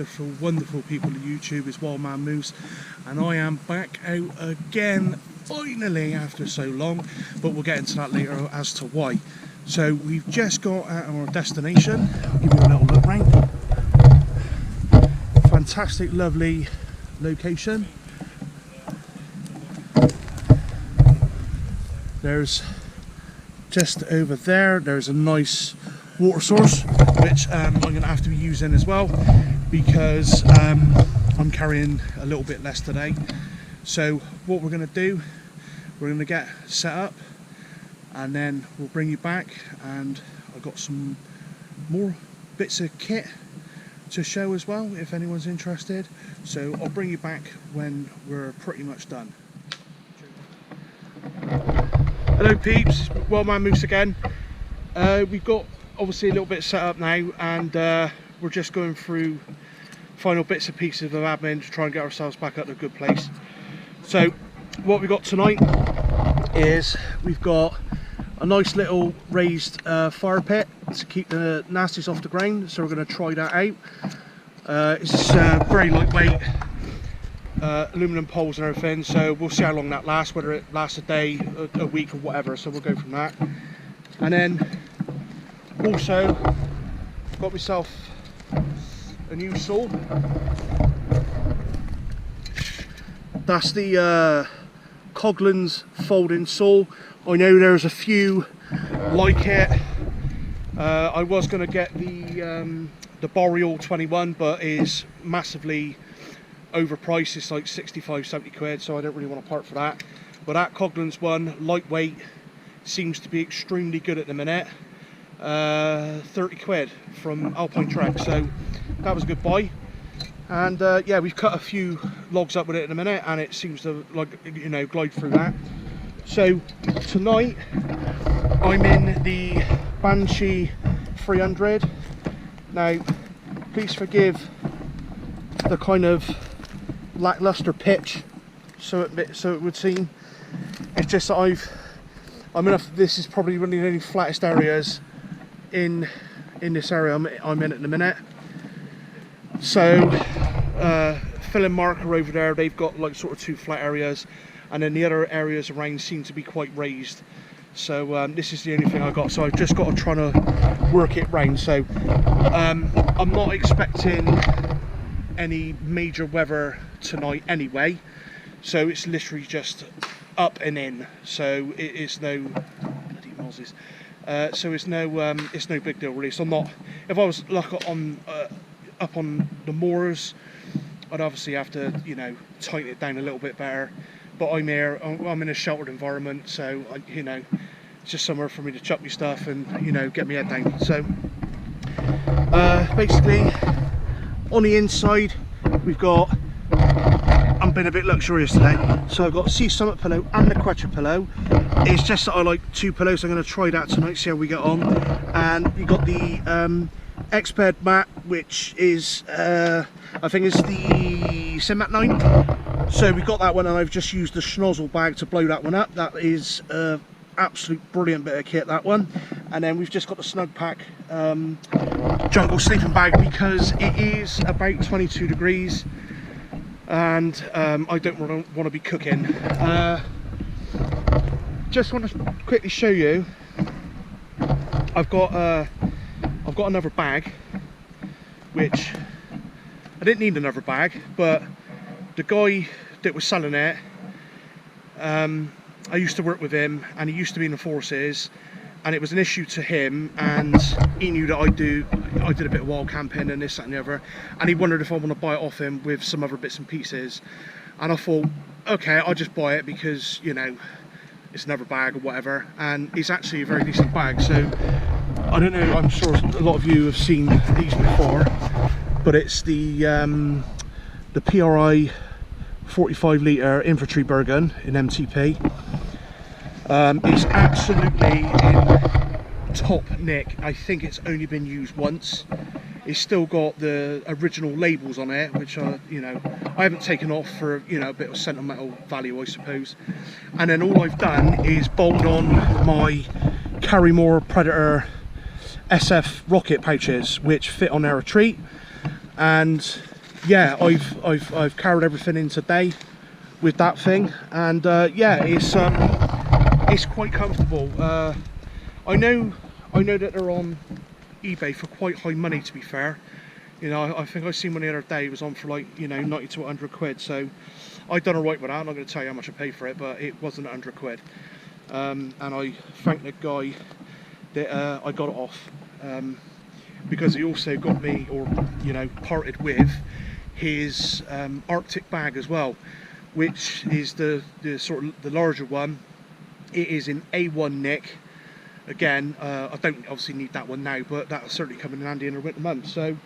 wonderful, wonderful people on YouTube. It's Wild Man Moose, and I am back out again, finally, after so long, but we'll get into that later as to why. So we've just got at our destination. I'll give you a little look round. Fantastic, lovely location. There's just over there, there's a nice water source, which I'm going to have to be using as well, because I'm carrying a little bit less today. So what we're going to do, we're going to get set up, and then we'll bring you back, and I've got some more bits of kit to show as well, if anyone's interested. So I'll bring you back when we're pretty much done. Hello peeps, Wild Man Moose again. We've got obviously a little bit set up now, and we're just going through final bits and pieces of admin to try and get ourselves back at a good place. So what we've got tonight is we've got a nice little raised fire pit to keep the nasties off the ground, so we're going to try that out. It's very lightweight, aluminum poles and everything, so we'll see how long that lasts, whether it lasts a day, a week or whatever, so we'll go from that. And then also got myself a new saw. That's the Coughlin's folding saw. I know there's a few like it. I was going to get the Boreal 21, but it's massively overpriced. It's like 65-70 quid, so I don't really want to part for that. But that Coughlin's one, lightweight, seems to be extremely good at the minute. 30 quid from Alpine Trek, so that was a good buy. And yeah, we've cut a few logs up with it in a minute, and it seems to, like, you know, glide through that. So tonight I'm in the Banshee 300. Now please forgive the kind of lackluster pitch, so it would seem. It's just that this is probably one of the only flattest areas in this area I'm in at the minute. So Phil and Mark are over there. They've got like sort of two flat areas, and then the other areas around seem to be quite raised. So this is the only thing I got, so I've just got to try to work it round. So I'm not expecting any major weather tonight anyway, so it's literally just up and in, so it is no bloody Moses. So it's no big deal really. So I'm not, if I was like on up on the moors, I'd obviously have to, you know, tighten it down a little bit better. But I'm here, I'm in a sheltered environment, so you know, it's just somewhere for me to chuck my stuff and, you know, get my head down. So basically on the inside we've got, I'm being a bit luxurious today, so I've got Sea Summit pillow and the Quecher pillow. It's just that I like two pillows, so I'm going to try that tonight, see how we get on. And we've got the X-Bed mat, which is I think it's the Simmat 9. So we've got that one, and I've just used the schnozzle bag to blow that one up. That is absolute brilliant bit of kit, that one. And then we've just got the Snug Pack jungle sleeping bag, because it is about 22 degrees and I don't want to be cooking. Just want to quickly show you, I've got another bag, which I didn't need another bag, but the guy that was selling it, I used to work with him, and he used to be in the forces, and it was an issue to him, and he knew that I did a bit of wild camping and this, that and the other, and he wondered if I want to buy it off him with some other bits and pieces. And I thought, okay, I'll just buy it, because, you know, it's another bag or whatever, and it's actually a very decent bag. So I don't know, I'm sure a lot of you have seen these before, but it's the PRI 45 litre infantry Bergen in MTP. It's absolutely in top nick. I think it's only been used once. It's still got the original labels on it, which are, you know, I haven't taken off for, you know, a bit of sentimental value, I suppose. And then all I've done is bolt on my Carrymore Predator SF rocket pouches, which fit on their retreat, and yeah, I've carried everything in today with that thing, and yeah, it's quite comfortable. I know that they're on eBay for quite high money, to be fair. You know, I think I seen one the other day, it was on for like, you know, 90 to 100 quid, so I done alright with that. I'm not going to tell you how much I paid for it, but it wasn't 100 quid. And I thank the guy that I got it off, because he also got me, or, you know, parted with his Arctic bag as well, which is the sort of the larger one. It is in A1 nick. Again, I don't obviously need that one now, but that'll certainly come in handy in the winter months. So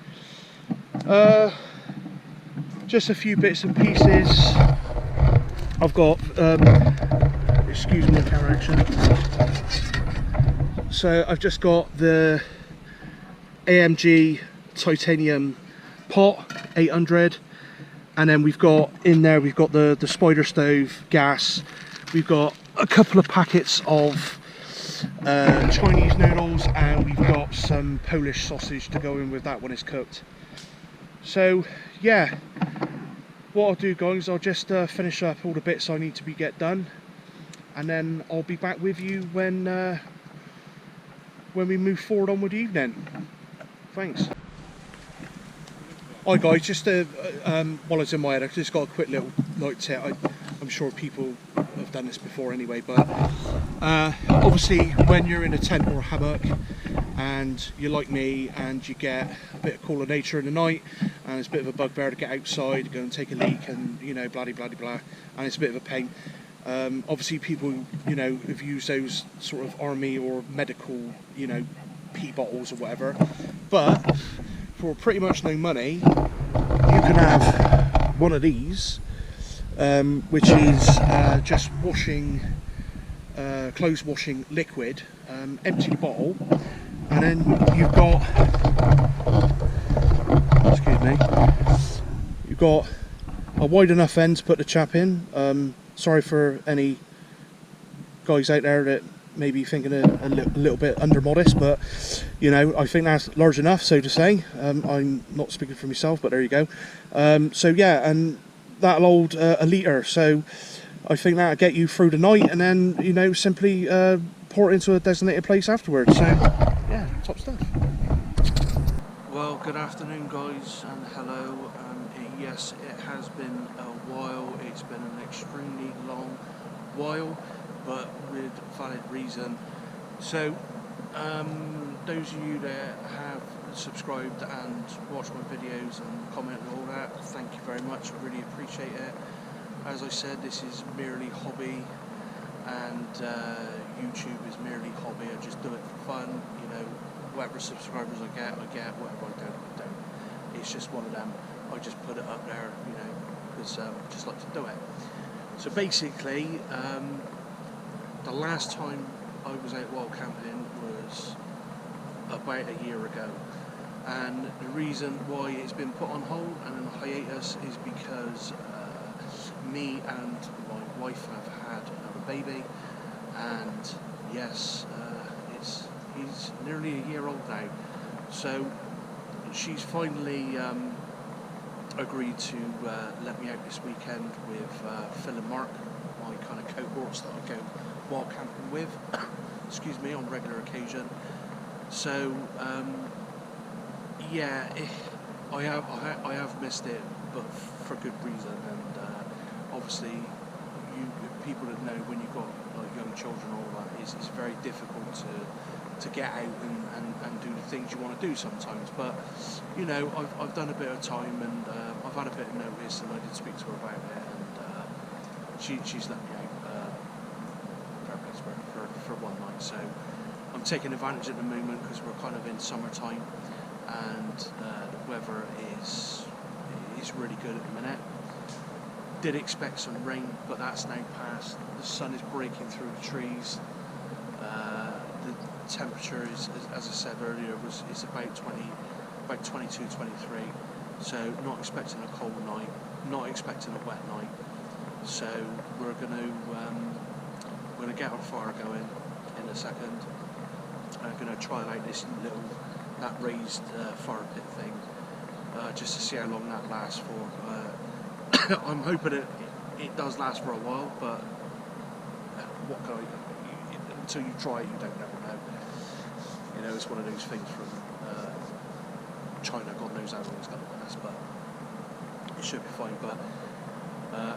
just a few bits and pieces. I've got excuse me, camera action. So I've just got the AMG titanium pot 800, and then we've got in there, we've got the spider stove gas. We've got a couple of packets of Chinese noodles, and we've got some Polish sausage to go in with that when it's cooked. So yeah, what I'll do, guys, I'll just finish up all the bits I need to get done, and then I'll be back with you when we move forward on with the evening. Thanks. Hi guys, just while it's in my head, I've just got a quick little light tip. I'm sure people have done this before anyway, but obviously when you're in a tent or a hammock and you're like me and you get a bit of cooler nature in the night and it's a bit of a bugbear to get outside, go and take a leak, and you know, blah blah blah, and it's a bit of a pain. Obviously people, you know, have used those sort of army or medical, you know, pee bottles or whatever, but for pretty much no money you can have one of these, which is just washing, clothes washing liquid, empty the bottle, and then you've got, excuse me, you've got a wide enough end to put the chap in. Sorry for any guys out there that may be thinking a little bit under modest, but you know, I think that's large enough, so to say. I'm not speaking for myself, but there you go. So yeah, and that'll hold a litre, so I think that'll get you through the night, and then, you know, simply pour it into a designated place afterwards. So yeah, top stuff. Well, good afternoon guys, and hello. Yes, it has been a while. It's been an extremely long while, but with valid reason. So those of you that have subscribed and watched my videos and comment and all that, thank you very much. I really appreciate it. As I said, this is merely hobby, and YouTube is merely hobby. I just do it for fun. You know, whatever subscribers I get, whatever I don't. It's just one of them. I just put it up there, you know, because I just like to do it. So basically, the last time I was out wild camping was about a year ago, and the reason why it's been put on hold and on hiatus is because me and my wife have had another baby, and yes, he's nearly a year old now. So she's finally agreed to let me out this weekend with Phil and Mark, my kind of cohorts that I go wild camping with, excuse me, on regular occasion. So yeah, I have missed it, but for good reason. And obviously, people that know, when you've got like young children and all that, it's very difficult to get out and do the things you want to do sometimes. But you know, I've done a bit of time, and I've had a bit of notice, and I did speak to her about it, and she's let me out for one night. So I'm taking advantage at the moment because we're kind of in summertime, and the weather is really good at the minute. Did expect some rain, but that's now passed. The sun is breaking through the trees. The temperature is, as I said earlier, is about 22, 23. So not expecting a cold night, not expecting a wet night. So we're gonna get our fire going in a second. I'm gonna try out that raised fire pit thing. just to see how long that lasts for. I'm hoping it does last for a while, but what can until you try it, you don't never know. You know, it's one of those things from China. God knows how long it's going to last, but it should be fine. But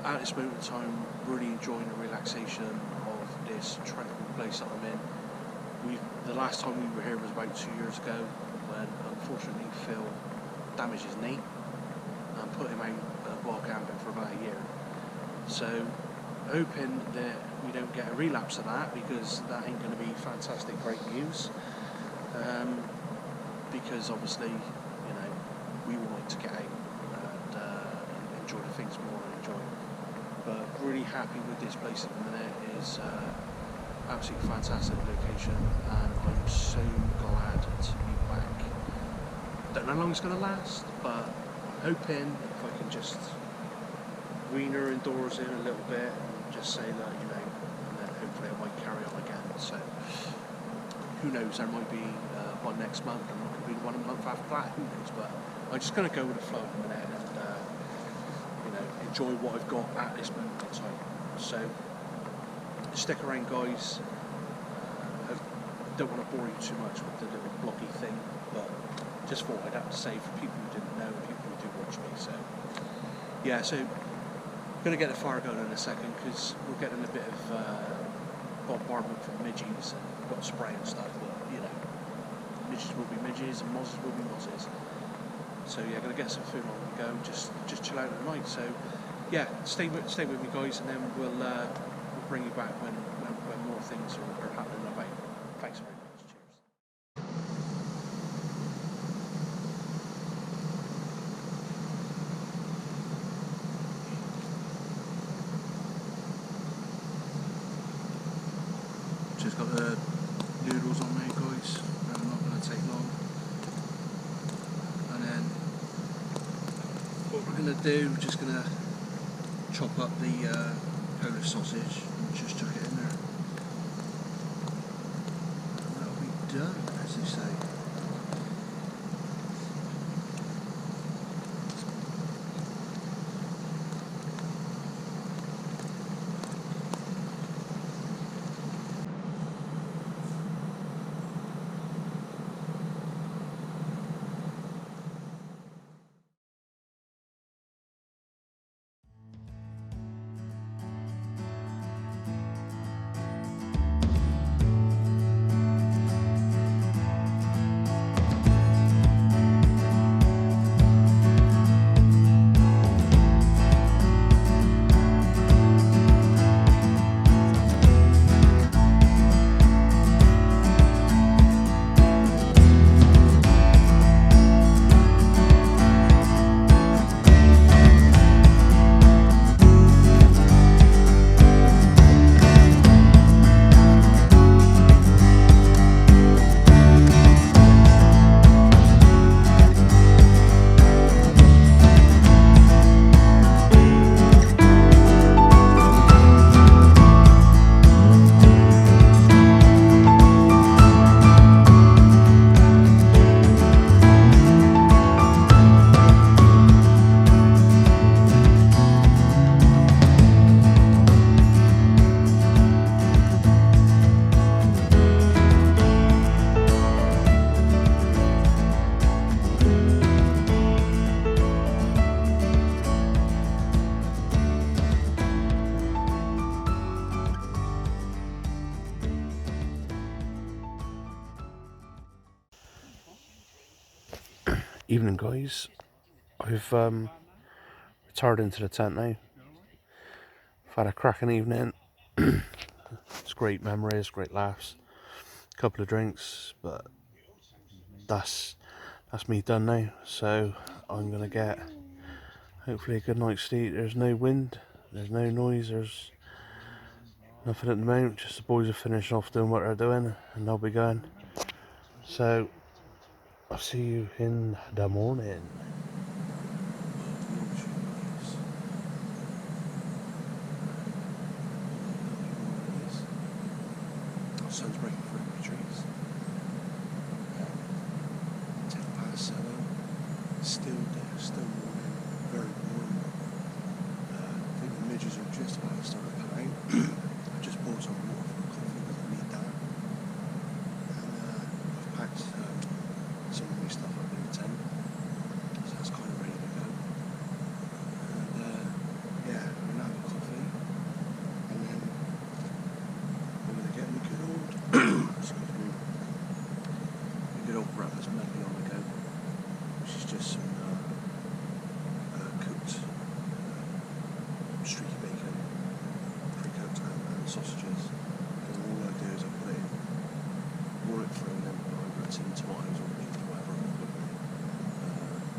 at this moment in time, really enjoying the relaxation of this tranquil place that I'm in. The last time we were here was about 2 years ago, when unfortunately Phil damaged his knee and put him out while camping for about a year. So hoping that we don't get a relapse of that, because that ain't going to be fantastic great news. Because obviously, you know, we all like to get out and enjoy the things we want to enjoy. But really happy with this place at the minute. It's absolutely fantastic location, and I'm so glad to be back. Don't know how long it's going to last, but I'm hoping if I can just wean her indoors in a little bit and just say that, you know, and then hopefully I might carry on again. So who knows, there might be one next month, and there could be one a month after that, who knows, but I'm just going to go with the flow in a minute and you know, enjoy what I've got at this moment in time. So stick around, guys. I don't want to bore you too much with the little bloggy thing, but just thought I'd have to say for people who didn't know and people who do watch me. So yeah, so I'm going to get the fire going in a second, because we're getting a bit of bombardment from midges, and we've got spray and stuff, but you know, midges will be midges and mozzies will be mozzies. So yeah, going to get some food on the go, just chill out at night. So yeah, stay with me, guys, and then we'll bring you back when more things are happening about. Thanks very much. Cheers. Just got the noodles on there, guys. They're not going to take long. And then what we're going to do, we're just going to chop up the Polish sausage and just chuck it in there. And that'll be done, as they say. Evening, guys. I've retired into the tent now. I've had a cracking evening. It's great memories, great laughs, a couple of drinks, but that's me done now. So I'm gonna get hopefully a good night's sleep. There's no wind, there's no noise, there's nothing at the moment. Just the boys are finishing off doing what they're doing, and they'll be going. So I'll see you in the morning. Sun's breaking through the trees. 10 past 7, still dead. sausages. And all I do is I put it in, roll it through, and then either it's in tomatoes or beans or whatever I'm going to put in.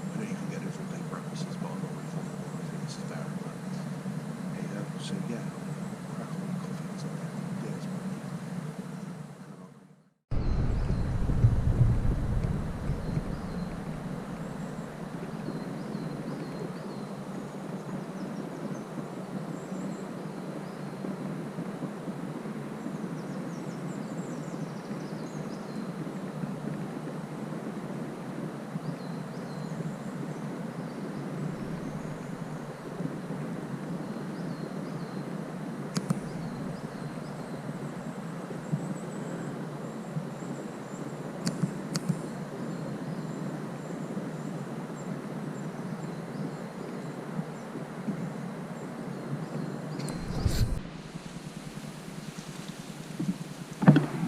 I know you can get those all day breakfasts, but I'm not really fond of them. I think this is better. But there you go. So yeah, I'm going to crack on with coffee because I'm getting ideas.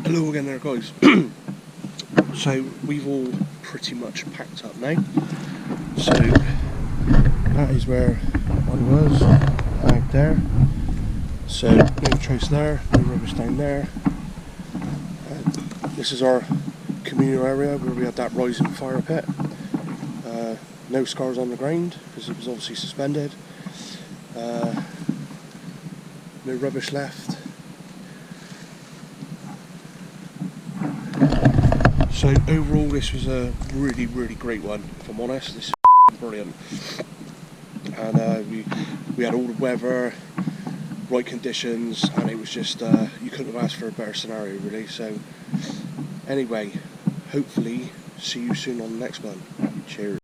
Hello again there guys. So we've all pretty much packed up now. So that is where I was, out there. So no trace there, no rubbish down there. This is our communal area where we had that rising fire pit. No scars on the ground because it was obviously suspended. No rubbish left. So overall this was a really great one, if I'm honest. This is brilliant. And we had all the weather, right conditions, and it was just, you couldn't have asked for a better scenario really. So anyway, hopefully see you soon on the next one. Cheers.